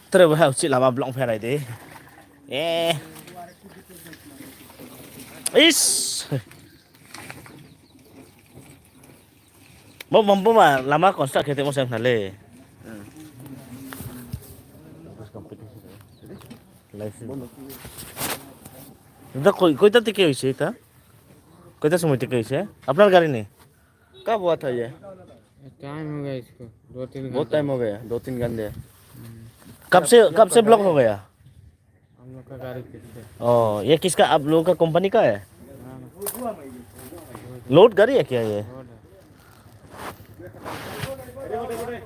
Terus bahasa ucil lama blok ferai deh. Eh, is. Mau mampu mah lama konstrak kita mau sang nale. इधर कोई तो टिके हुई है था कोई तो समय टिके हुई है अपना गाड़ी नहीं कब हुआ था ये? टाइम हो गया इसको 2-3 बहुत घंटे। टाइम हो गया, 2-3 घंटे। कब से ब्लॉक हो गया हम लोग का गाड़ी किससे? ओ ये किसका आप लोगों का कंपनी का है हाँ, लोड गाड़ी है क्या ये रोड है।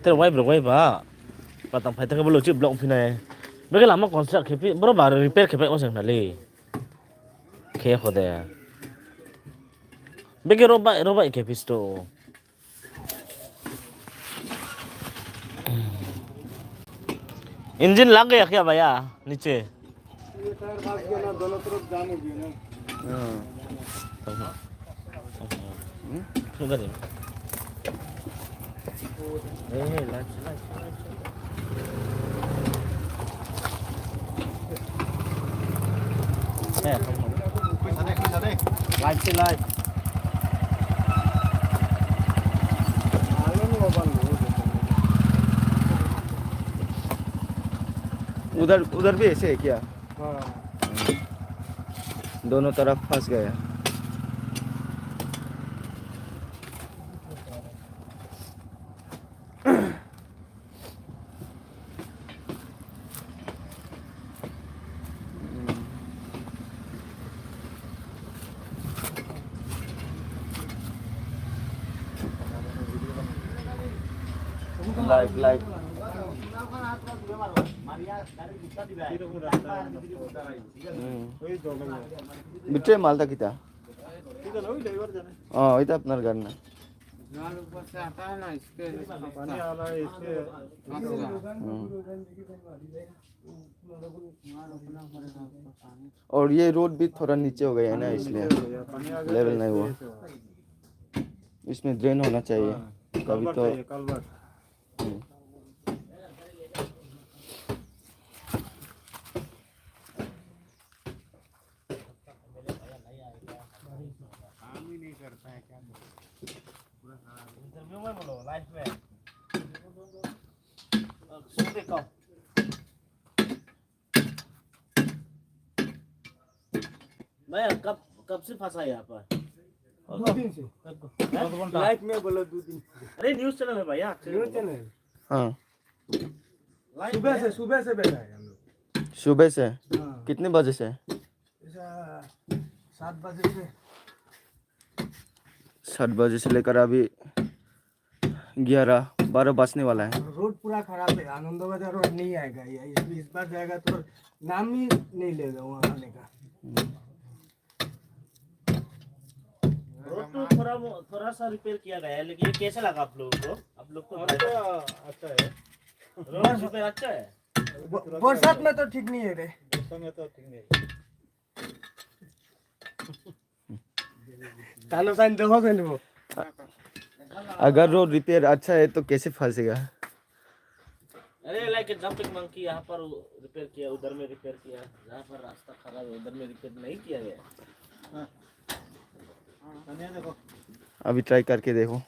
terus why pak patang fighter ke belum blok pinai mereka lama konstrak kepi berapa repair kepi mau sang nale kayak kode ya mereka roba kepi sto engine लग गया क्या भैया नीचे दोनों तरफ जाम हो गया ना। सुगर लाइट से लाइट उधर उधर भी ऐसे है क्या? हाँ, दोनों तरफ फंस गया। लाइव बिट्रे मालदा किता हाँ इतना अपना करना नाल ऊपर से आता है ना इसके पानी आ रहा है इससे और ये रोड भी थोड़ा नीचे हो गया है ना इसलिए लेवल नहीं हुआ इसमें ड्रेन होना चाहिए कभी तो इंटरव्यू में बोलो लाइफ में सुन देखो मैं कब से फंसा यहाँ पर 2 दिन से लाइफ में बोलो 2 दिन। अरे न्यूज़ चैनल है भैया न्यूज़ चैनल हाँ सुबह से बैठा है हम लोग। सुबह से हाँ, कितने बजे से? ऐसा 7 बजे से 7 बजे से लेकर अभी 11-12 बजने वाला है। रोड पूरा खराब है। आनंद बाजार रोड नहीं आएगा ये इस बार जाएगा तो नाम ही नहीं लेगा वहाँ आने का। रोड तो थोड़ा सा रिपेयर किया गया है लेकिन ये कैसा लगा आप लोगों को अच्छा है। रोड रिपेयर अच्छा है बरसात में तो ठीक नहीं है रे। तानो साइन देखो कहीं वो अगर रोड रिपेयर अच्छा है तो कैसे फंसेगा? अरे लाइक जंपिंग मंकी यहाँ पर रिपेयर किया उधर में रिपेयर किया जहाँ पर रास्ता खराब है उधर में रिपेयर नहीं किया गया अभी ट्राई करके देखो।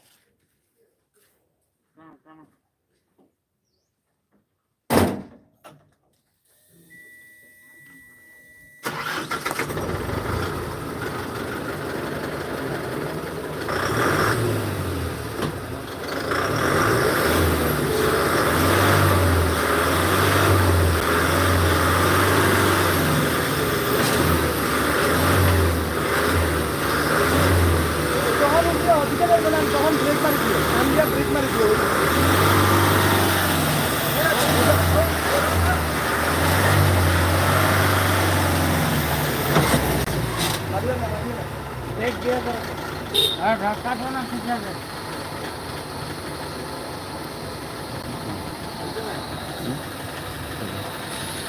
আর কাটো না ঠিক আছে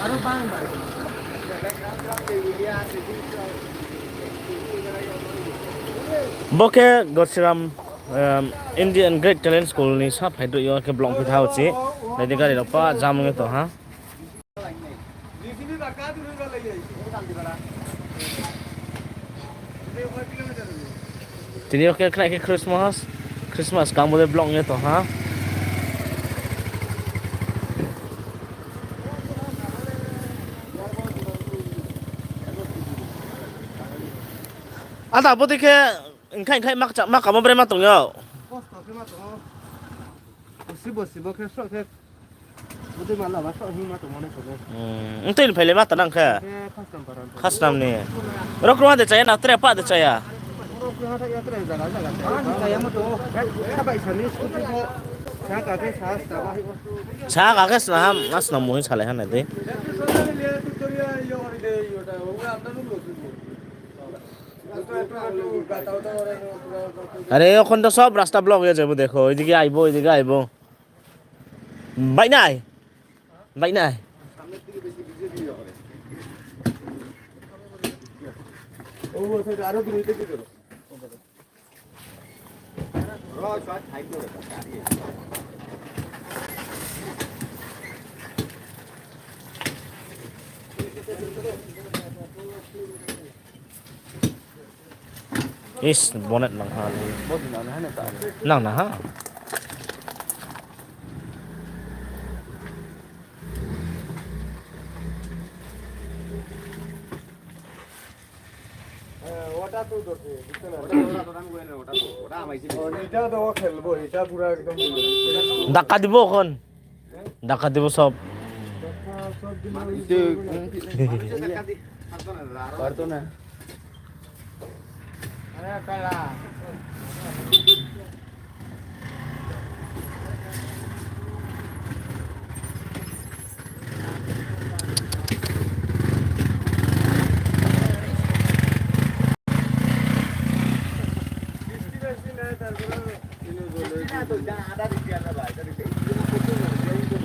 আরো বাং বাং Boke Gosiram Indian Great Talent School ni sap hai do yo ke blong phi thau chi le de gari pa jam nge to ha JCB টাকা দিলে গেলে এই কান্দি বড়া এই 5 kilometre tini yo ke kena ke Christmas kamu de blong nge to ha ada apa dike ingkai mak kamu bre mak tong yo কষ্ট কে মা তো বসি বকে সব বুঝি মালা বাস হিমা তো মনে করে entin phele mak tanang kha custom Parana khasnam ni rok ruah de chaya na tre pa de chaya cha ka ke snam as nam moi chale han de আরে এখন তো সব রাস্তা ব্লক হয়ে যাবে দেখো এদিকে আইবো এদিকে আইবো বাইক নাই বাইক নাই আরো দূরে থেকে is bonnet nang ha बहुत दिन है ना तार nang na ha ওটা তো দরকার এটা তো খেলবো এটা পুরো একদম ধাক্কা দিব এখন ধাক্কা দিব সব itu kartu na আরে কালা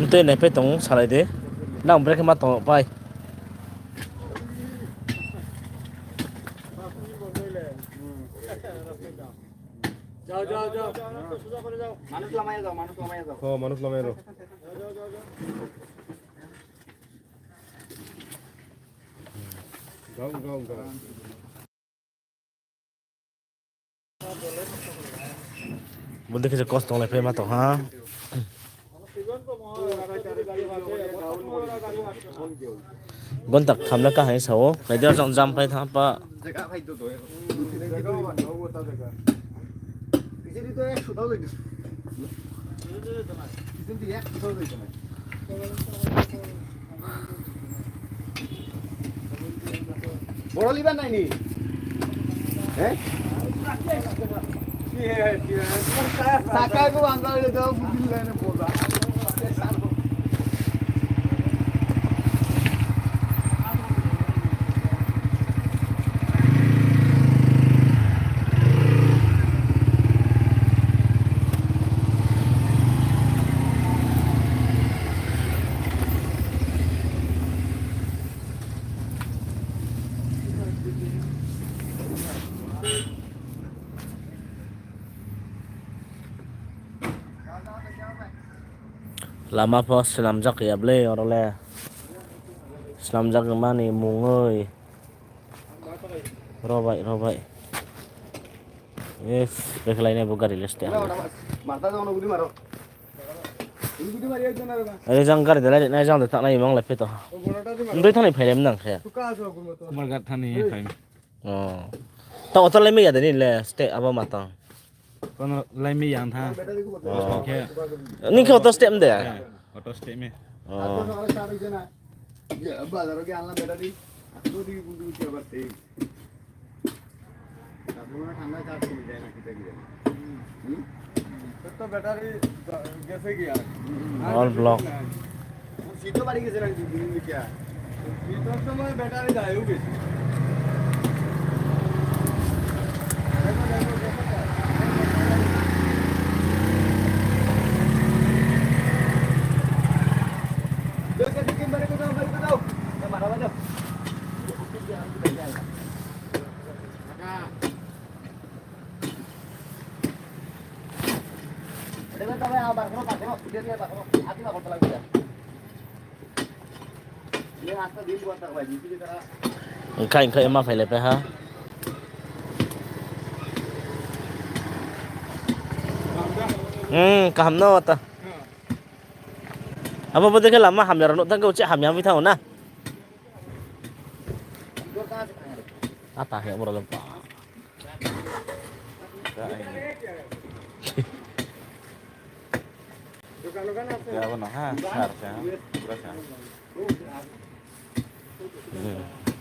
Nte ne pe tong salai de nang break ma tong pai যাও যাও যাও মানুষ লামায় যাও মানুষ লামাই দাও যাও যাও যাও bun dekhe cost tong le pe ma tong ha gon tak tham la ka hai sao kai dia jong jam pai tha pa জায়গা ভাই তো বিজেপি তো 100 টাও লইছে বিজেপি 100 টাও লইছে বড় লিবা নাই নি হ্যাঁ সাকা কো আঙ্গা ले দাও বুঝিল না পোলা lama po selam jak ya ble orole selam jak mani mung ơi robai yes beklai ne bogari leste মাথা দাও না গুলি মারো গুলি মারি একজন আর ai jang gar de lai na jang de tak nai mong le pe to ndoi thani phailem nang khe তুকা আছো গুলো তো Mar gat thani faim. oh ta otol le me ya de ni le ste aba mata Kon lai mi yang tha. Ke ni ke otol step de auto stay me. oh বাজারে গিয়ে আনলাম battery তো দিকে বুঝতে বুঝতে আবার সেই তারপরে ঠান্ডা চার্জ কমে যায় না কিটা গিয়ে তো ব্যাটারি গেছে কি আর all block শীতও বাড়ি গেছে না দিন দিকে শীতের সময় ব্যাটারি যায়ও বেশি Ingkai emang phải lepe ha. Kaham no ta. Apa betul ke lama hamil rano tangga ucap hamil kita na. Apa yang murah lupa. Ya benar ha, harusnya. Terusnya.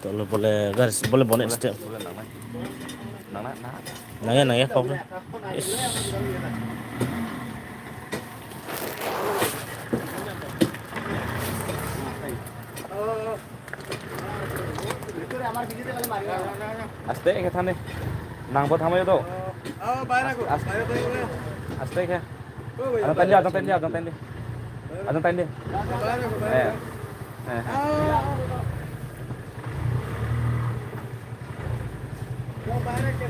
Kalau boleh garis boleh bonek setiap. Boleh nang. Nanya kau. Aste ke thane. Nang buat hamayo to. বাইরে গো বাইরে তো Aste ke. ও ভাই Adang tanya. বাইরে গো বাইরে ও বাইরে কে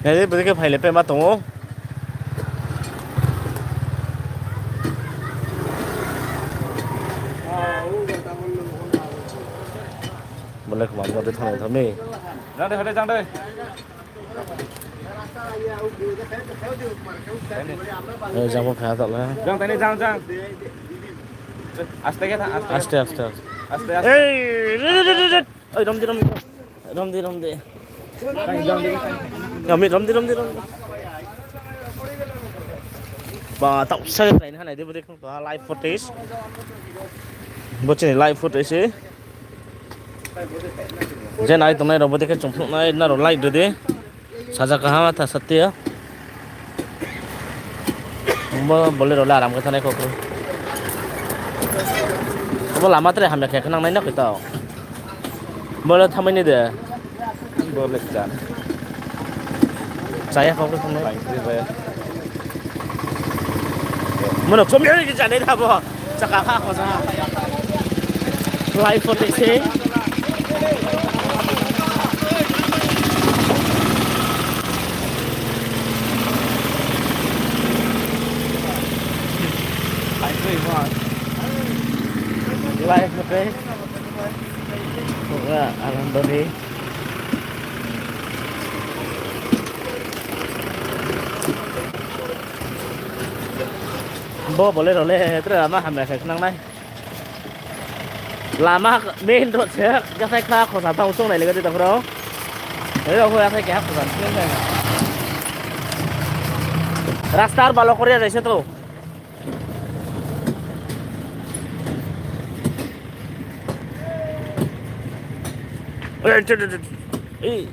Jadi betul ke phải lepe matong oh. ও কথা বললো Boleh kemana mau ditanya thami. Jang đây, jang đây. রাস্তা আইয়া ও খেও দিও মানে Jangan mau kaya tak lah. Jang tani jang. Aste ke tha, Aste. aste. Oi, rom di. Jang di. Ngamit rom di. Ba tak saya lain hana dia boleh ba live footage. Bocah ni live footage eh. Jen ai tonai robot ke chumphuk nai na ro light de. Saja kaha tha satya. Boleh ro la aram ke thane ko. Bo lama tre hamya ke kenang nai na kita. Boleh thamai ni de. Boleh jang. Saya kau ke thane. Lain saya. Mana kau ni ke jane dah bo. Cakap kau sah. Live footage eh. Live footage. Enggak, alhamdulillah. Bo boleh roleh itu lama hamil kayak nang nai. Lama main road saya saya kah kau sampai usung nai lagi di tempat itu. Jadi aku yang saya kah kau sampai. Rastar balok Korea dari situ. Eh.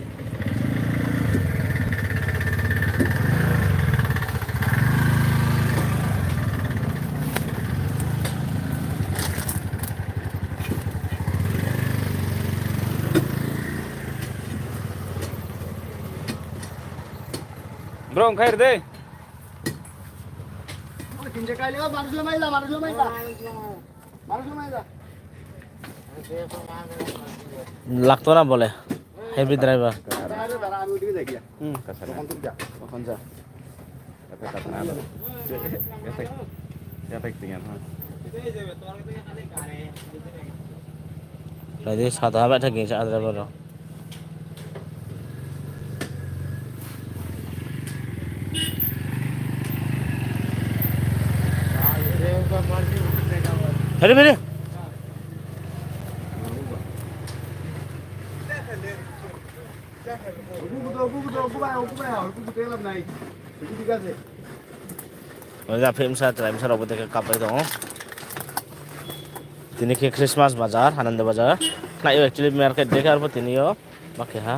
Bro, khair deh. তিনটে কাইলে মানুষগুলো মাইলা Lakto na boleh. Heavy driver. আমি ওদিকে যাই গিয়া Kasar. Kau ja. Efek kata apa? Efek dengan ha. Jadi satu abad dah geng cak driver tu. Beri. Masa film saya terakhir saya robot ke kapal itu. Ini ke Christmas Bazaar, Ananda Bazaar. Nah, itu actually market dekar apa ini yo, pakai ha.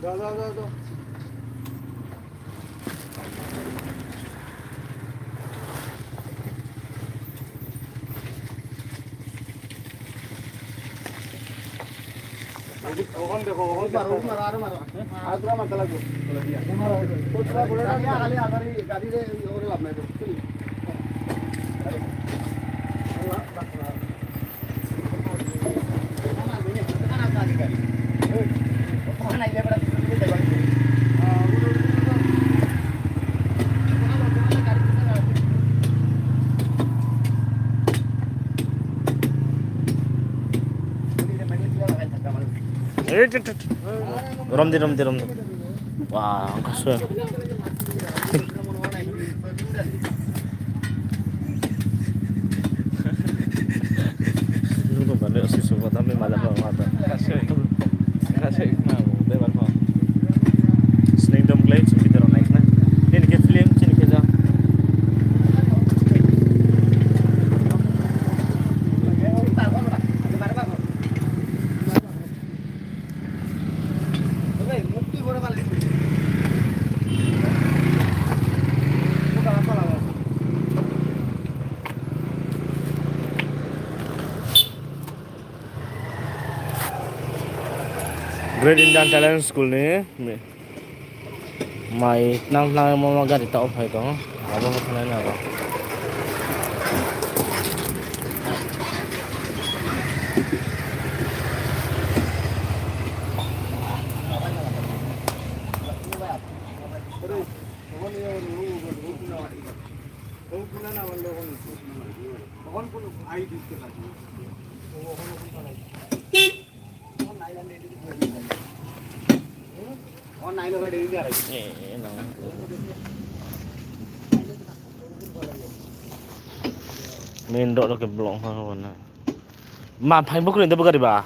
যাও যাও যাও যাও ওখান দেখো ওখান মারো মারো আরো মারো আর পুরা মারতে লাগবে বলে দিয়া মারো তো পুরা বলে দিয়া খালি আগারি গাড়ি রে ওরে লাভ নাই তো চলি Rom di. Wah, angkas ya. Lu balik susu tapi malah mata. Kasih mau lebar mau. Sning dom glade kita orang naik na. Ini ke film sini kita. Great Indian Talent School ni, mai nang mau gari tau apa itu, apa masalah ni apa? Main dok ke blong mana? Ma, paling bukan itu bukan riba.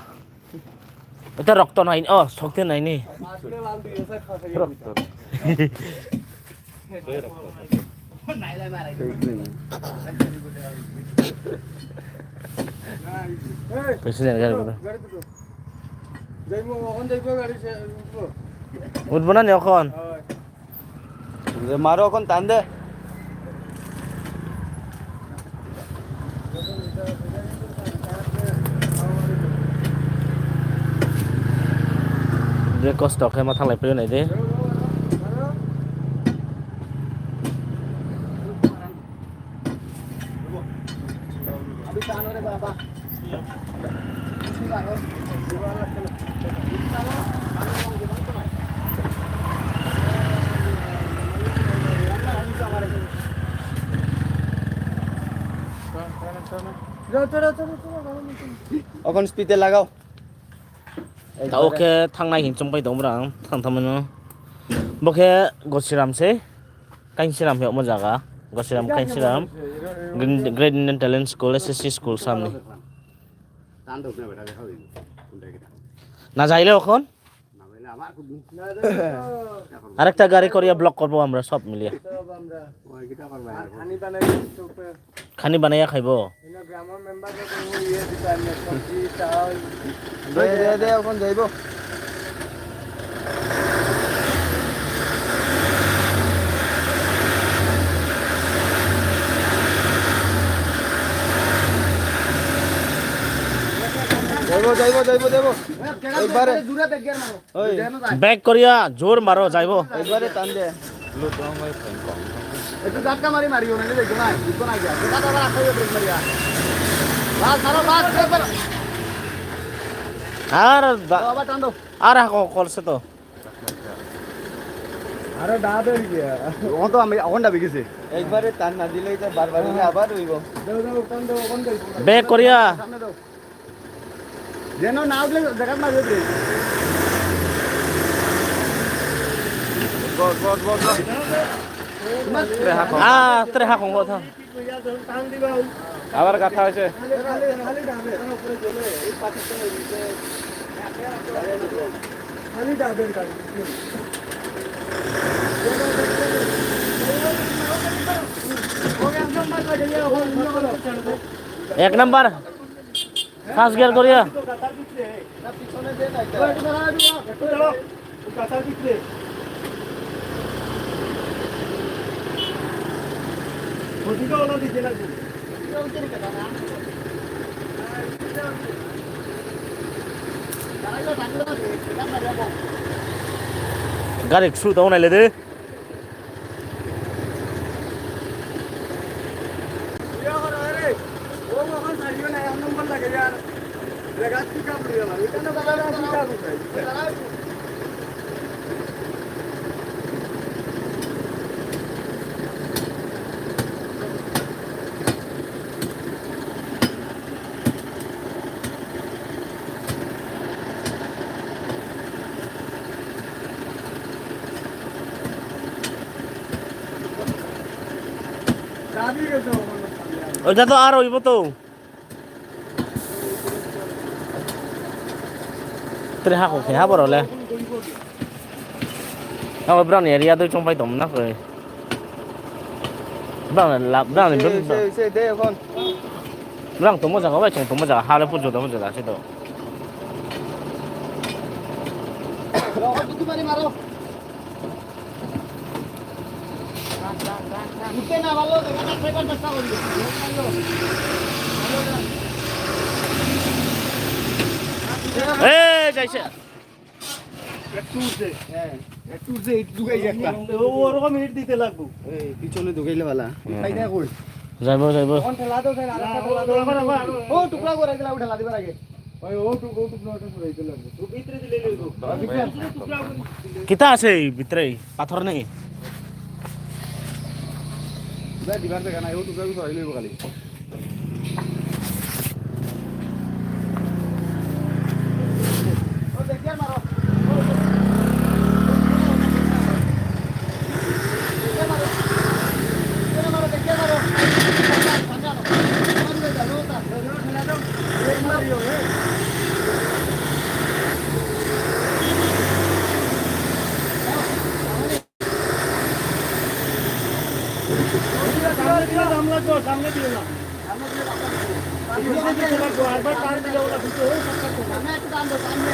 Itu rokton naik, oh, sokten naik ni. Presiden kan itu. যাইবো ওখান যাইবো গাড়ি উঠবো না এখন মারো এখন টান দে যে কষ্ট খাই মাথা লাই পেয়ে নাই দে এখন স্পিডে লাগাও তা ওকে থাংনাই হিংচং পাই দং ব্রাং থাংথামনো বকে গছিরামসে কাইনছিরাম হেও মজাগা গছিরাম কাইনছিরাম great Indian talent school SSC school সামনে না যাইলে এখন আরেকটা গাড়ি করিয়া ব্লক করবো আমরা সব মিলিয়ে খানি বানাইয়া খাইব দে এখন যাইব যাইব একবারে ব্যাক করিয়া জোর মারো যাইব একবারে টান দে একটু ধাক্কা মারি মারিও না দেখো না দিতো না গিয়া সেটা তো আবার আখাইও ব্রেক মারিয়া বাস সারা বাস ব্রেক মারো আর আবার টান দাও আর কলছে তো আরে দাদা গিয়া ও তো আমি এখন ডাবি গেছে একবারে টান না দিলে এটা বারবার হইলে আবার হইব দাও টান দাও কোন দাও ব্যাক করিয়া সামনে দাও যেন না উঠলে জায়গা না দেবে বস ত্রেহা কম কথা টান দিবা আবার কথা হয়েছে খালি ডাবে উপরে চলে এই পাকিস্তানের দিকে খালি ডাবের গাড়ি এক নাম্বার ফার্স্ট গিয়ার করিয়া কাঁচার ভিতরে ওদিকে ওলা দিতে লাগবে Garik su tau này là đi. Udah tuh aro ibu tuh. Terlihat kok kayak apa oleh? Kalau berang ya dia tuh cuma itu nak rồi. Berang này Xe thế con. berang tunggu jangan apa cuma tunggu jangan hal pun jodoh pun jodoh situ. উঠতে না ভালো দেখা ফেকার চেষ্টা করি Eh, যাইছে। একটু উঠছে হ্যাঁ একটু উঠছে একটু ঢুকাই একটা ওরকম মিনিট দিতে লাগবো এই পিছনে ঢুকাইলে ভালা। ফাইদা কই যাইব। কোন ঠেলা দাও স্যার আরেকটা ঠেলা দাও ও টুকরা করে দিলা উঠা দিবার আগে ওই ও টুকরাটা করে দিতে লাগবে তো ভিতরে দিলে লইবো ভিতরে টুকরা Kita আছে ভিতরে পাথর নেই। যা দিবার জায়গা নাই ও টুকরা করে লইবো খালি ও দেখিয়া মারো সামনে দিও না আরবার তার দিলে ওটা ভিতরে ওই সামনে একটু দাম দাও সামনে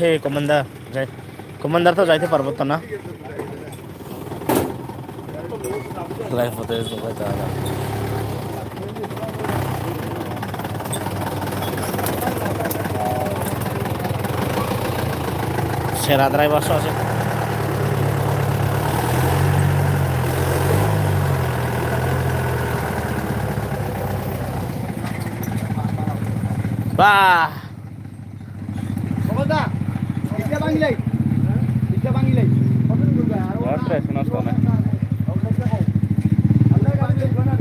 হে কমান্ডার যাই কমান্ডার তো যাইতে পারবো তো না লাইফ হতে যাইতে হবে সেরা ড্রাইভার আছে বাহ বাবা ইটা বাংলাই কত দূর যায় আর আচ্ছা শোনা শোনা। আল্লাহ গাড়ি লইব না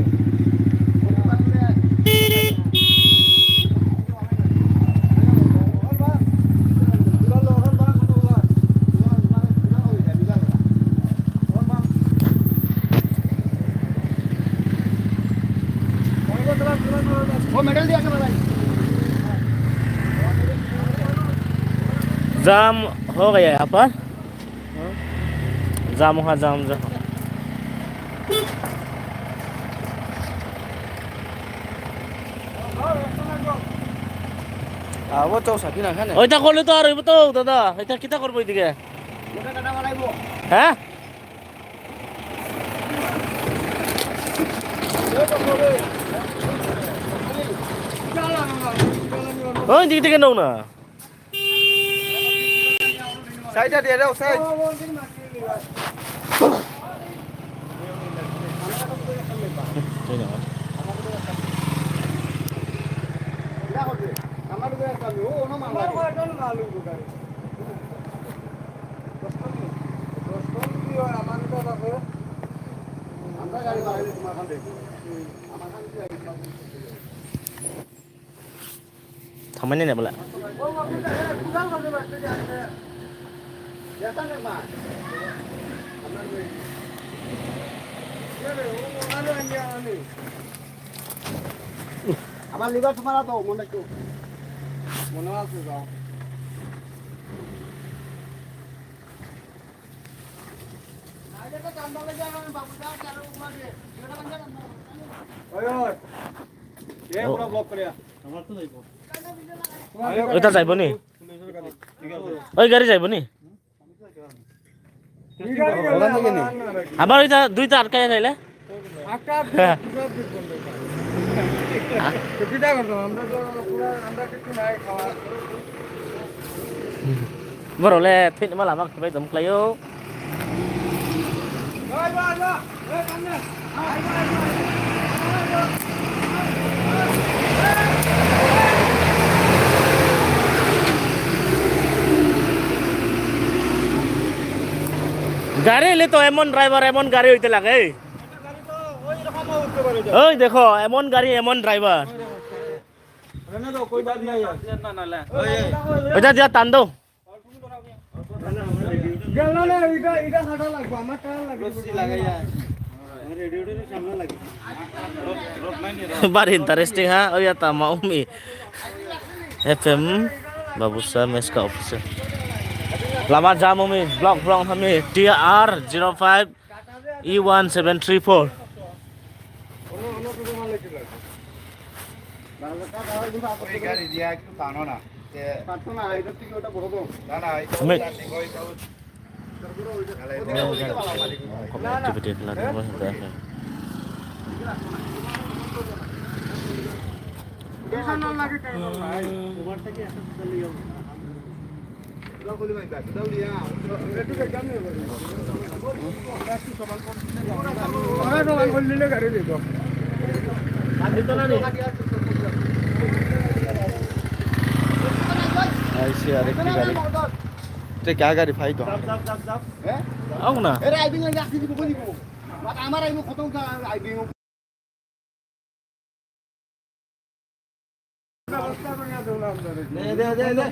वो मेडल दिया कर भाई जाम हो गया यहाँ पर जाम हुआ जाम वो तो साथी ना खाने। ওইটা করলে তো আর হইব তো দাদা এটা কিটা করবো এদিকে মোটা কাটা বানাইবো হ্যাঁ ওই দিক থেকে নাও না সাইডটা দিয়ে দাও সাইড। আমার উপরে চালু ও না মারবা আমার কোন মালু গাড়ি দস্তন দিও আমার তো আছে আমরা গাড়ি বাড়াইলে তোমার খান দেখো আমার খান থামাই নে বলা আমার লিভার তোমার তো মনে একটু মনে আছে যাও ওইটা যাইব নি ওই গাড়ি যাইব নি আমার ওইটা দুইটা আটকাই যাইলে বরলে ঠিক মালা আমাক বাই দম ক্লায়ো গাড়ি এলে তো এমন ড্রাইভার এমন গাড়ি হইতে লাগে ওই দেখো এমন গাড়ি এমন ড্রাইভার ওইটা দিয়া টান দাও বার इंटरेस्टिंग है और या तमाम में FM बाबूसा मेस्का officer lama jamu mi blok blok kami TR 05 E1734 গাড়ি দিয়া একটু টানো না পারতো না এটা থেকে ওটা বড় তো না না activity la demo है कैसा ना लगे ओवर থেকে একটা চলে যাও বলি ভাই ব্যাগ দাও লিয়া একটু কাম নেই একটু সমান করে ওরা সমান করে নিলে গাড়ি দিতো আর দিতো না ऐसे यार एक गाड़ी ते क्या गाड़ी भाई तो হ্যাঁ आओ ना এরে আইবিং এর রাখি দিব বলি বাট আমার আইবো খতম কা আইবিং দে দে দে দে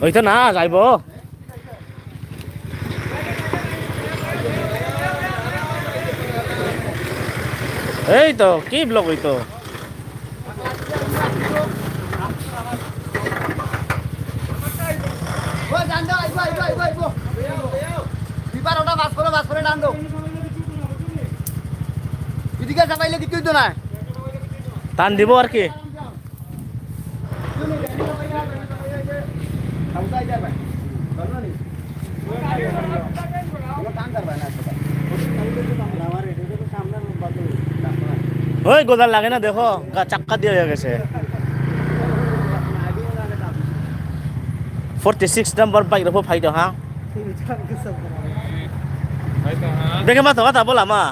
ওইটা না যাইব এই তো কি ব্লক হইতো ও জান দাও আইবো বিবার ওটা বাস করে ডান দাও এদিকে চাপাইলে কি কইতো না টান দিব আর কি খাউতাই যাবে বলনো নি ও টান করবে না আমার এটা তো সামনে বাদ ওই গোদাল লাগে না দেখো চাক্কা দিয়ে হয়ে গেছে 46 number bike dapat fight ha দেখে মাথা কথা বলা মা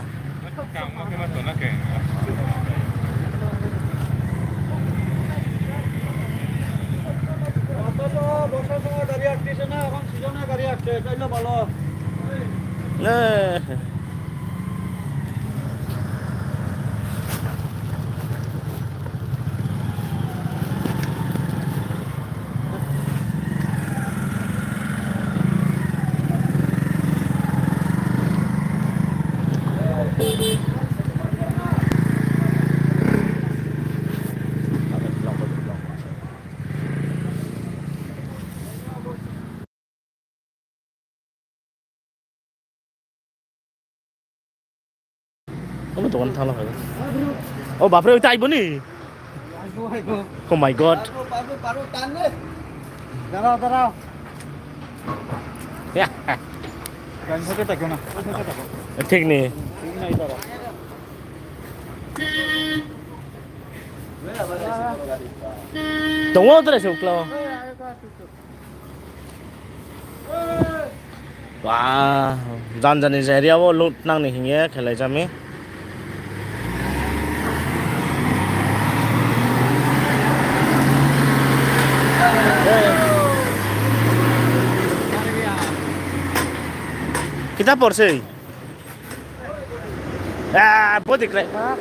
গাড়ি আসছে না এখন সিজনে গাড়ি আসছে তাইলে ভালো Kamu tuh kan salah kan? Oh, bapak itu ibu nih. Oh my god. পারো টান রে দাঁড়াও Ya, গান থেকে থাকো না ঠিক nih. ঠিক নাই দাঁড়াও Tunggu terus yuk lo. Wah, jangan jadi apa lu nang nih ya, kelai jami. Kita porsi. À, bố thịt lại Pháp.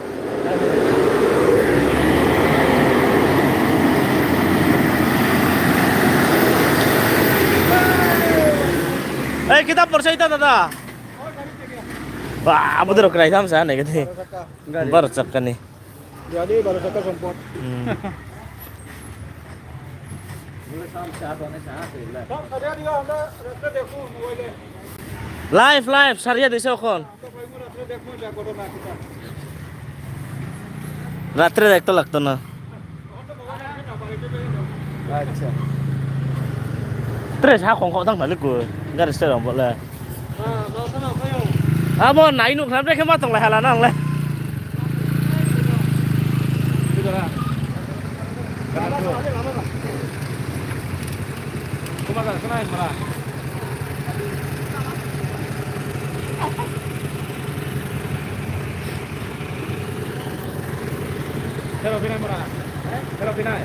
Eh, kita porsi itu tata. Wah, betul keren sama saya nih gitu. Baru cakkan nih. Jadi baru saka sempot. Ada dia anda rasa dekho mobile. Live, Syariah di Sokon. तो भाई मुझे रखने देखो क्या करो ना kita. Ratri dekto lagto na. अच्छा Tres ha khong khong tang balik gue. Garis terang boleh. Nah, mau sana kayo. Ah, mau naik nuk sampai ke matang lah halanang lah. Sudah lah. Lama lah. Kumakan sana yang marah. Chalo pinay marah. Chalo pinay.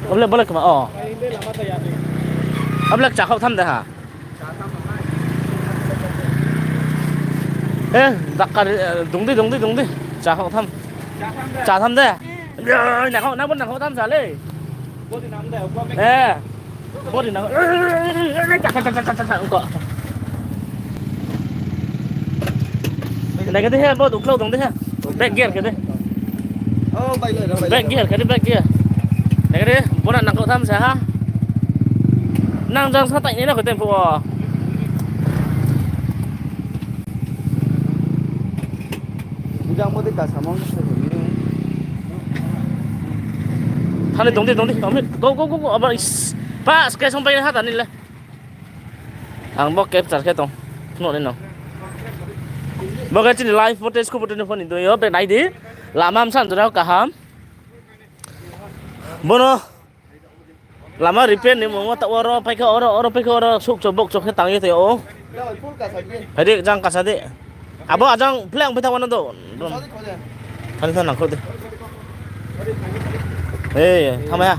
Boleh ke ma? Oh. Ay hindi lama tayo yan. Ablak chả không thăm đấy hả? Ê, đặt cả đúng đi. Chả không thăm. Chả thăm đấy. Rồi, nhà họ vẫn không thăm chả lê. Bố thì nắm đều qua mấy. Ê. Bố thì nó chả không có. Này cái thế bố đúng lâu đúng thế ha. Back gear cái đấy. oh baik lah Back gear cái đấy back gear. Này cái đấy, bố đặt nặng cậu thăm chả ha? Năng răng sát tạnh đấy là cái tên phụ à? Ujang mo ka samong sa hili Thằng này đúng đi. Go. Apa Pak, sekali sampai hat ani lah. Ang bok kep char ke tong. No le no. Bok cái live footage ko putin phone itu yo pe nai di. Lama am san jora kaham. Bono. Lama repair ni mo ta oro pai ka oro suk chobok chok tang ye te o. dah full ka sabi Hadi jang kasade. Abo ajang plang pai tawana do. sorry ko dia Thằng thằng nào khâu đi. Ê, thằng mày à?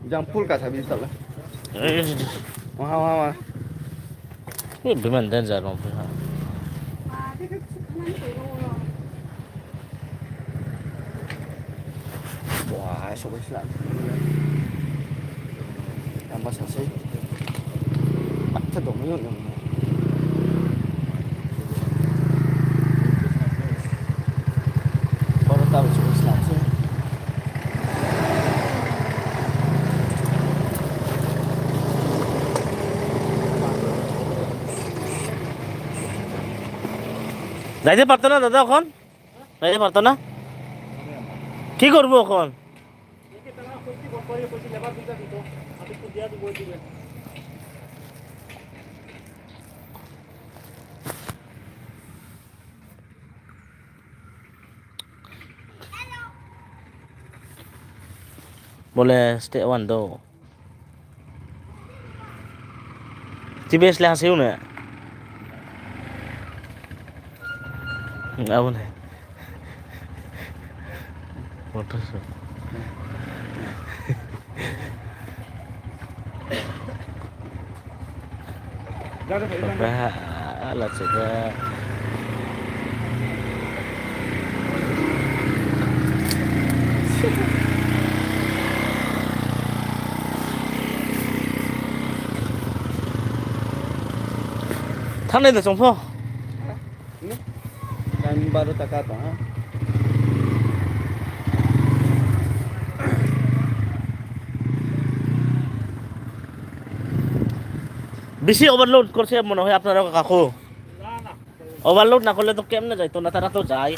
Ujang full ka sabi sa la Ê, wah cái bị mình tên giờ rồi. wah so wis lah tambah selesai baca dong yuk baru tahu so wis lah যাইতে পারতো না দাদা এখন? যাইতে পারতো না? কি করবো এখন? Boleh stay one do. TBS lah hasil ni. Enggak boleh. Motor so. Lah juga. Thằng này là trong phố. dan baru takata ha বেশি ওভারলোড করছে মনে হয় আপনারা কাকু ওভারলোড না করলে তো কেমনে যাইতো না তারা তো যায়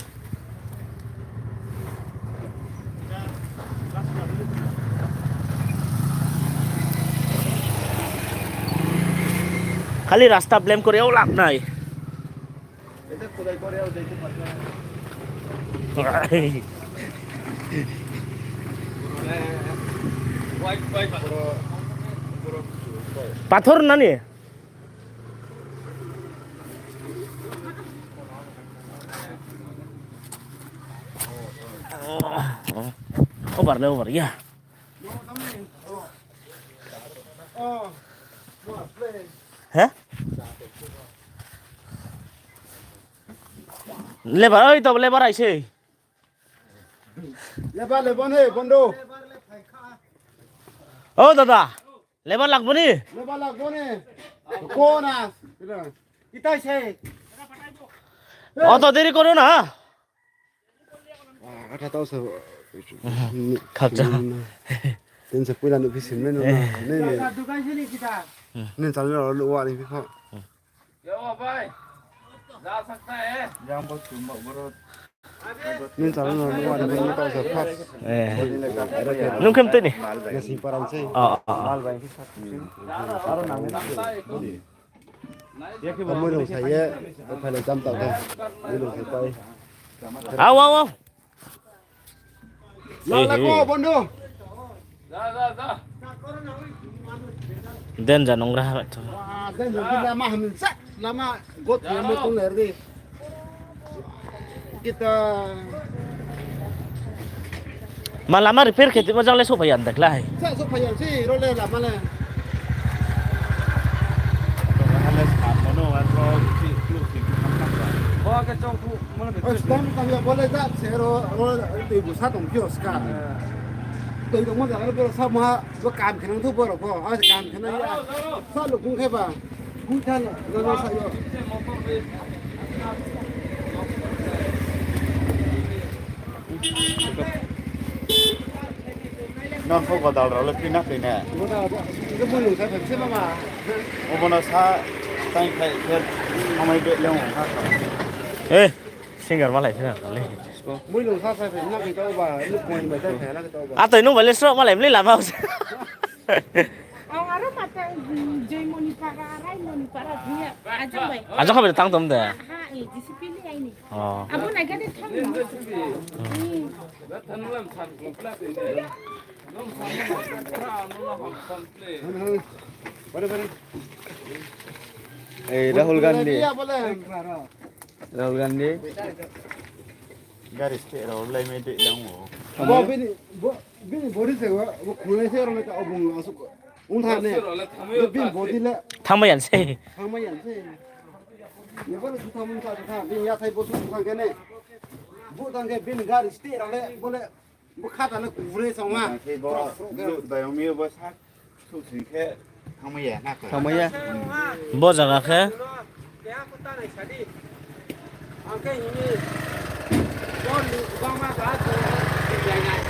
খালি রাস্তা ব্লেম করেও লাভ নাই এটা খোদাই করেও দেখতে পাচ্ছি না। পাথর না নিয়ে ওভার le ওভার ইয়া হ্যাঁ লেবার ওই তো লেবার আইছে লেবা লেবন হে বন্ধু ও দাদা লেবার লাগবো নি লেবা লাগবো নে কোন আস কিতাই সে অত দেরি করো না আটা তাও সে খাচ্ছা den se puila no bisin men na ne ne dukai sini kita ne chal lo lo wa ni kha Yo भाई जा सकता है Yang bos cuma bro. ne chal lo lo wa ni ne taw se kha nung kem te ni ya si paran se Mal baik ki sat. Aro nang ni. mo lo sa ye pa le jam taw de ni lo se pai aw aw aw lo la ko বন্ধু जा den ja nongra ha den yo kita mah min sa lama got ya mo tung ler di kita malama repair kheti ma jang le so bhayan dekla hai sa so phayan si ro le la mala Halas kamu kan kau si lu si Bawa ke congku mana os tam tam ya boleh tak se ro ro di bu sa tong kio ska tôi cũng muốn rằng là sao mà có cảm khả năng thu bơ rồi có ai cảm khả năng ya sao lúc cũng thế bà cũng thân rồi nó sao rồi non kau kau dah lalu pindah pindah. nó là cái môi trường phải xếp mà Oh mana sa tay tay ter amai bet leo ha. eh singar malai sina le môi trường sao phải năm cái tao bà lúc ngoài mà tao phải là cái tao bà a toi nu bale so malai mli lama Ang araw mata joy mo ni para dia aja bay. aja khabe tang tom de Ha disiplin ay ni. oh Abo na gade thang mo. Đã thân làm sẵn của plát này nó sẵn nó học sẵn play boleh boleh Rahul Gandhi. iya boleh Rahul Gandhi. Garis ke Rahul lai me dek lang wo. bo bini bodi se wo khulai se ro na ka obung asuk ung tha ne bin bodi la thang ma yan se thang ma yan se ye boleh thu tham sa tha bin ya thai bo su thang ke ne bo tang ke bin gar ste ra le boleh bo khata na khulai sa ma Ke bo lu bayong mi bo sa su si ke thang ma ya nak. thang ma ya bo jaga khe Angke ini con con ma cá dài ngày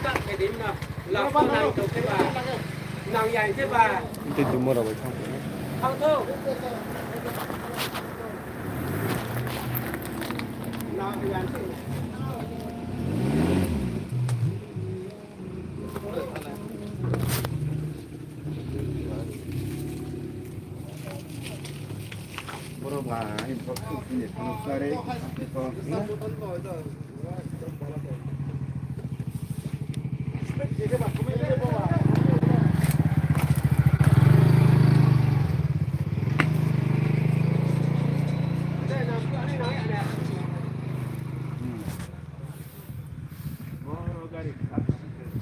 start thời điểm nào là con này được cái bà nàng dài thế bà tin tu mo ra ba thang không thôi na yan se Bro ba ni bo su ni thang sare.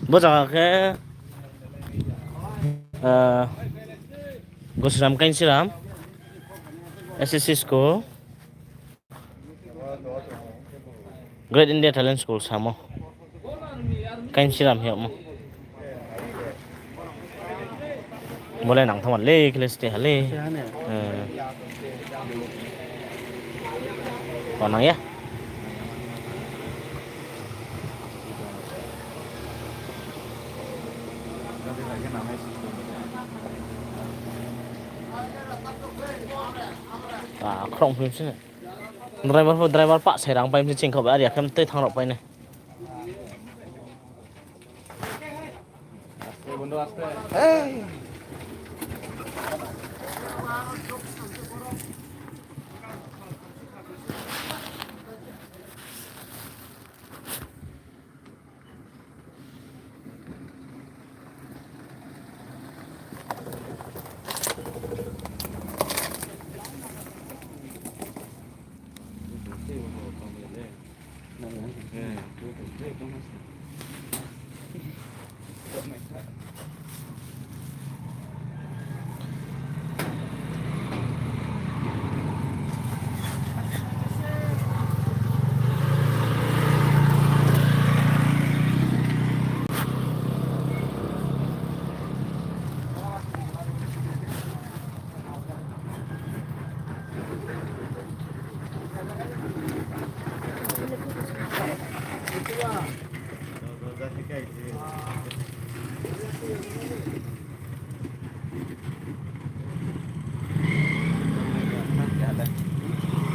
bo jaga khe gosram kain siram SSC school Great India Talent School samo kain siram hiyo mo boleh nang thaman le kelas te hale còn ya krong phim sih driver pak serang pai mesti cengkau bari akan teh thang rok pai ne Hey.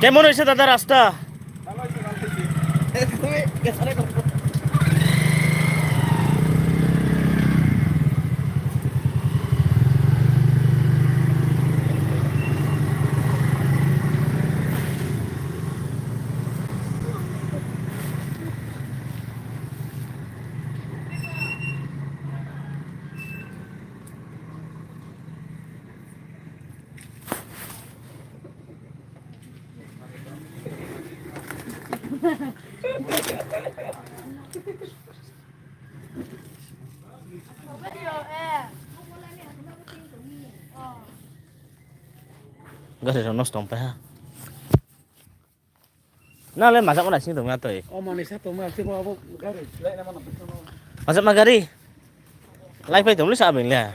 কেমন হয়েছে দাদা রাস্তা gak ada nos tompe ha nah le masak mana sih tuh ngato ya Oh, manisnya tuh mah sih mau gari. Lain mana? masak magari live itu nulis apa ini ya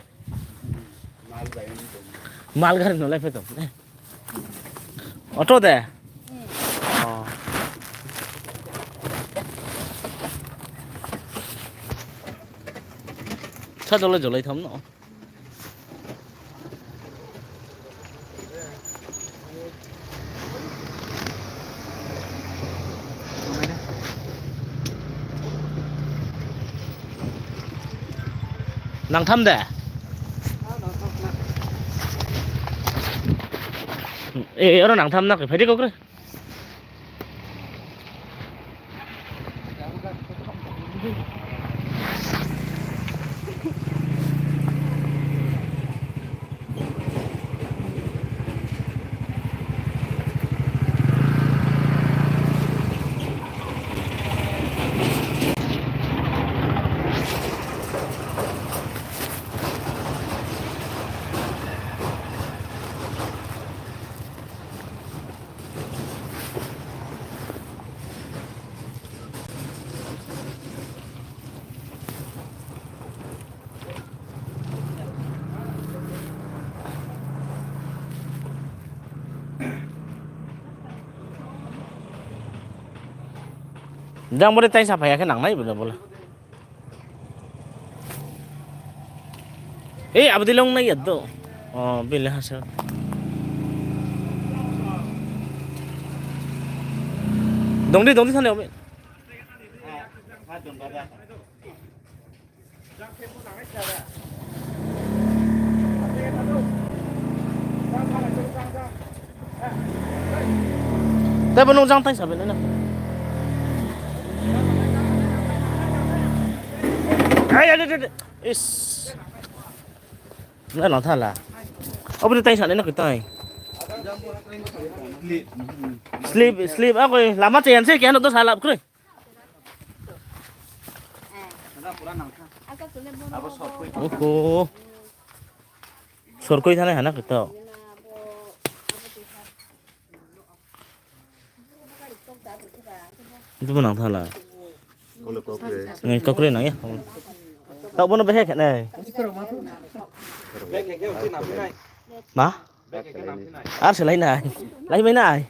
mal gari no live itu auto deh oh sao đâu là rồi thấm nó nàng thăm đấy ê ở đó nàng thăm nó phải đi câu cái đang bơi tay sạp hay cái nặng này bây giờ boleh abdi long này itu oh pilih hasil dong di sana om tapi penung jang tay sạp này ada is nó làm thật là ông đi tay sẵn đấy nó cái tay sleep á coi làm mắt tiền sẽ kéo nó tôi xài lắm cười ô sốt quay thế này hả nó cái tao itu menang thật là ngay câu cười nói nhé tao muốn nó bé cái này má ăn sẽ lấy này lấy mấy này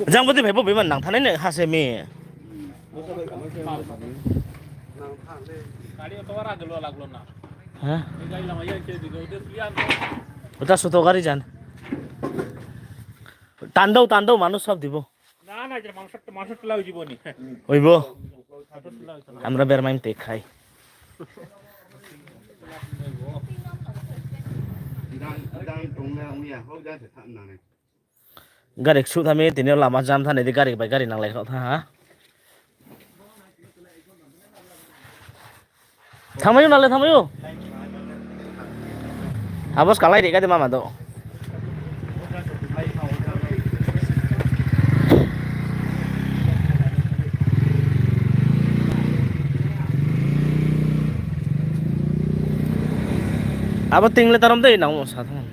Giang bữa phải bố bị mình nặng thằng này hả xem mì হ্যাঁ ওটা ছোট গাড়ি যান টান্দাও মানুষ সব দিব না না যে মাংস টোলাও জীবনি ওইব আমরা বের মাইমতে খাই গাড়ি সু থামে তিনি লামা জাম থানে দি গাড়ি বাই গাড়ি নাंलाय था ha थामायो नालाय थामायो habos kalai de ka de mama do abo tingle taram dei nang mo sa thon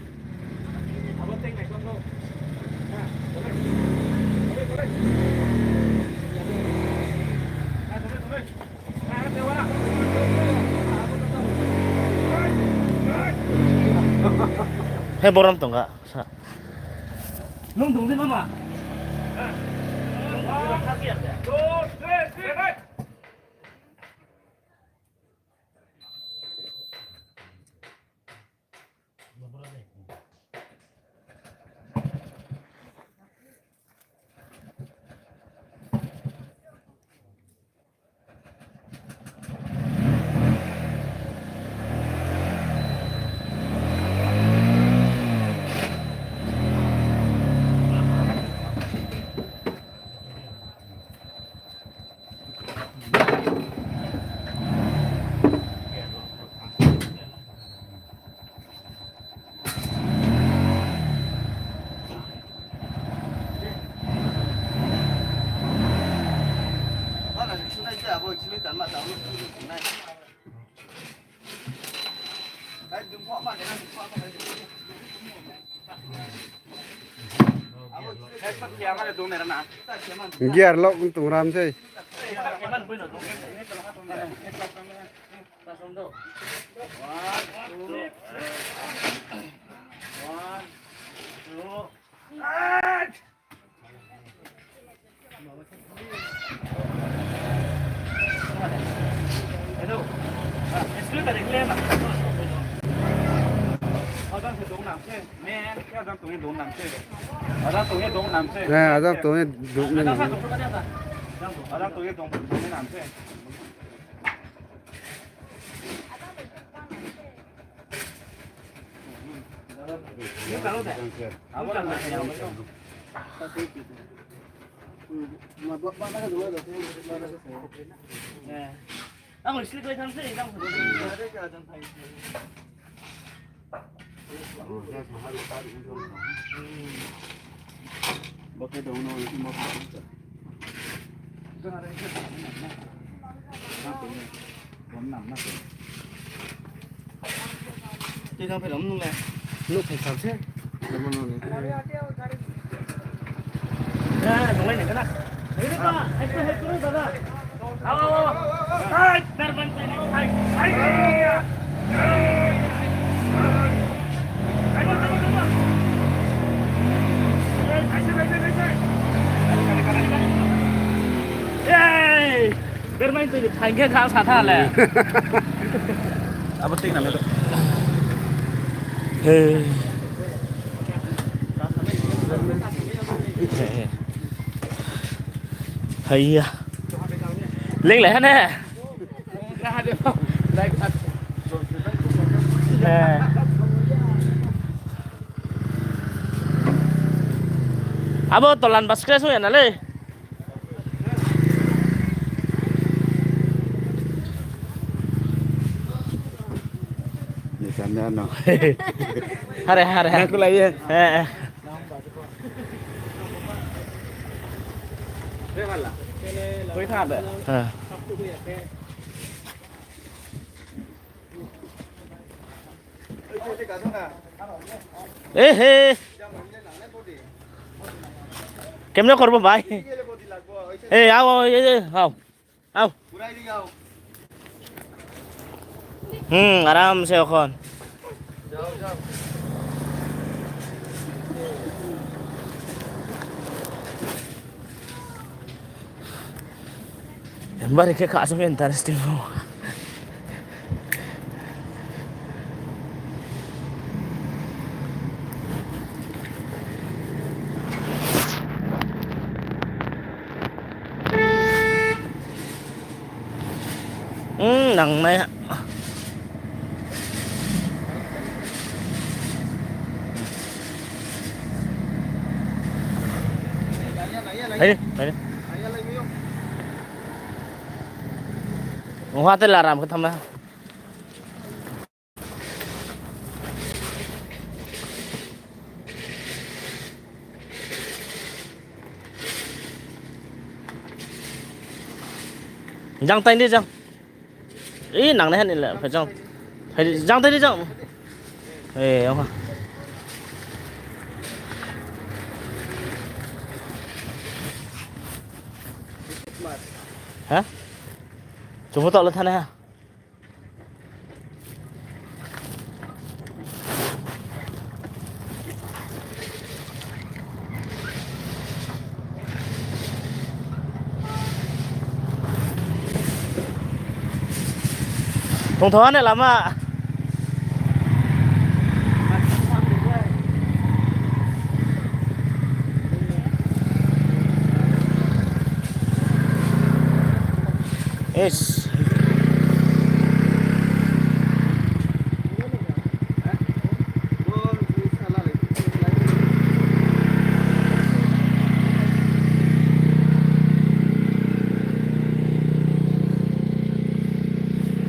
he boram to enggak sa nung dung di mama Gear lock untuk ram sih. Nah, ada tuh ini Đi đâu phải đóng luôn này. lúc phải sắm xe. 야, 동네 내가 나. 이리가, 아이고 해꾸는 거다. 아이, 나만 때리고, bermain tuh tangga kau salah lah. apa ting namanya tuh hay à lên lại nè abo tolan basket so ya nale Ni sampean no. hare Aku lah ya. Quấy thạt đấy. Ê, kem nó করব ভাই এই আও আও আও আরাম সে এখন Yang balik ke kaso interesting mo. नांनाय thấy đi thấy đi hoa tên là làm cái thăm đó giang tay đi giang ý nặng này hết là phải giang phải giang tay đi giang ê ông hả chúng có tội lên thân này hả thông thoáng này lắm à yes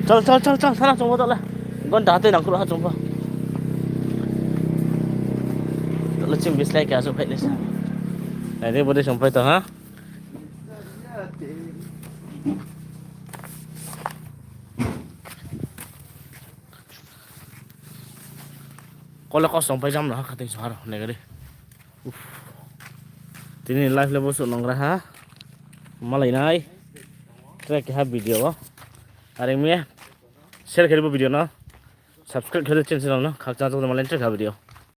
चल चल चल चल sana jumpa tak lah kon date nang kulo jumpa tak lecim bis lagi asuk baik desa nah ini boleh sampai tu ha kalau kau sampai jam lah katanya suara negeri ini live level su nongra ha malai nai track ha video hari ini share kiri video na subscribe kiri channel na khak cha to malai track ha video